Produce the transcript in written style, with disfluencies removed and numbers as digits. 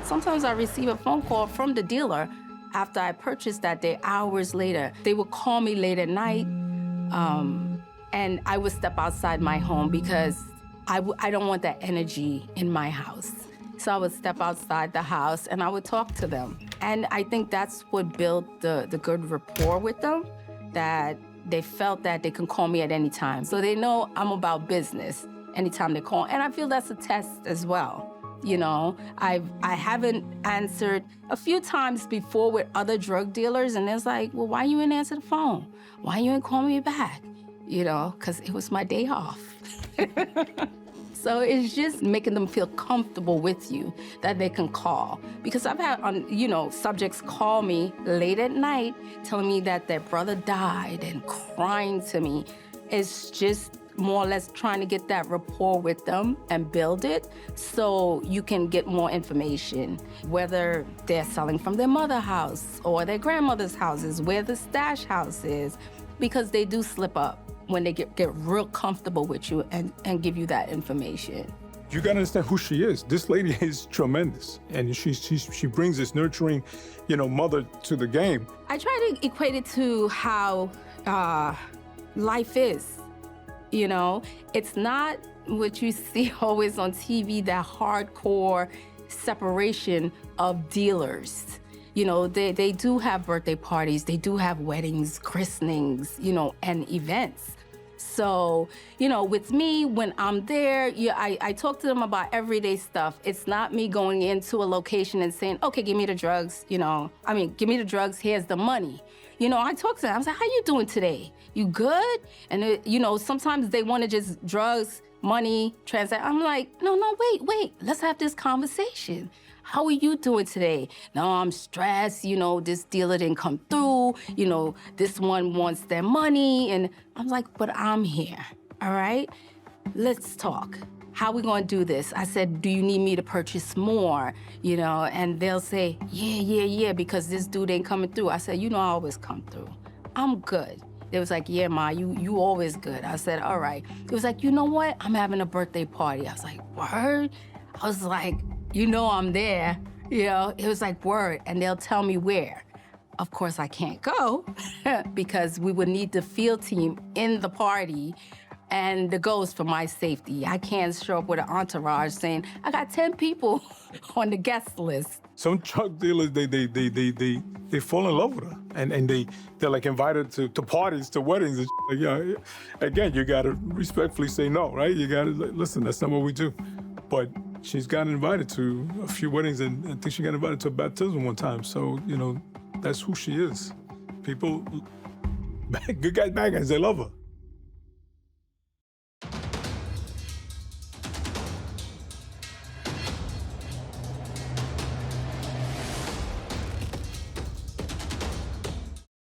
Sometimes I receive a phone call from the dealer after I purchased that day, hours later. They would call me late at night, and I would step outside my home because I don't want that energy in my house. So I would step outside the house and I would talk to them. And I think that's what built the good rapport with them, that they felt that they can call me at any time. So they know I'm about business anytime they call. And I feel that's a test as well. You know, I haven't answered a few times before with other drug dealers, and it's like, well, why you didn't answer the phone? Why you didn't call me back? You know, because it was my day off. So it's just making them feel comfortable with you, that they can call. Because I've had, subjects call me late at night telling me that their brother died and crying to me. It's just more or less trying to get that rapport with them and build it so you can get more information, whether they're selling from their mother's house or their grandmother's houses, where the stash house is, because they do slip up when they get real comfortable with you and give you that information. You gotta understand who she is. This lady is tremendous, and she brings this nurturing, mother to the game. I try to equate it to how life is. You know, it's not what you see always on TV, that hardcore separation of dealers. You know, they do have birthday parties, they do have weddings, christenings, and events. So, with me, when I'm there, I talk to them about everyday stuff. It's not me going into a location and saying, okay, give me the drugs, give me the drugs, here's the money. I talk to them, I was like, how you doing today? You good? And, sometimes they want to just drugs, money, transact. I'm like, no, wait, let's have this conversation. How are you doing today? No, I'm stressed, this dealer didn't come through, this one wants their money. And I'm like, but I'm here, all right? Let's talk. How we gonna do this? I said, do you need me to purchase more? And they'll say, yeah, because this dude ain't coming through. I said, I always come through. I'm good. They was like, yeah, Ma, you always good. I said, all right. It was like, you know what? I'm having a birthday party. I was like, word? I was like, I'm there. It was like, word, and they'll tell me where. Of course, I can't go because we would need the field team in the party, and the goal is for my safety. I can't show up with an entourage saying, I got 10 people on the guest list. Some drug dealers, they fall in love with her, and they're like invited to parties, to weddings. And again, you gotta respectfully say no, right? You gotta listen. That's not what we do. But she's gotten invited to a few weddings, and I think she got invited to a baptism one time. So that's who she is. People, good guys, bad guys, they love her.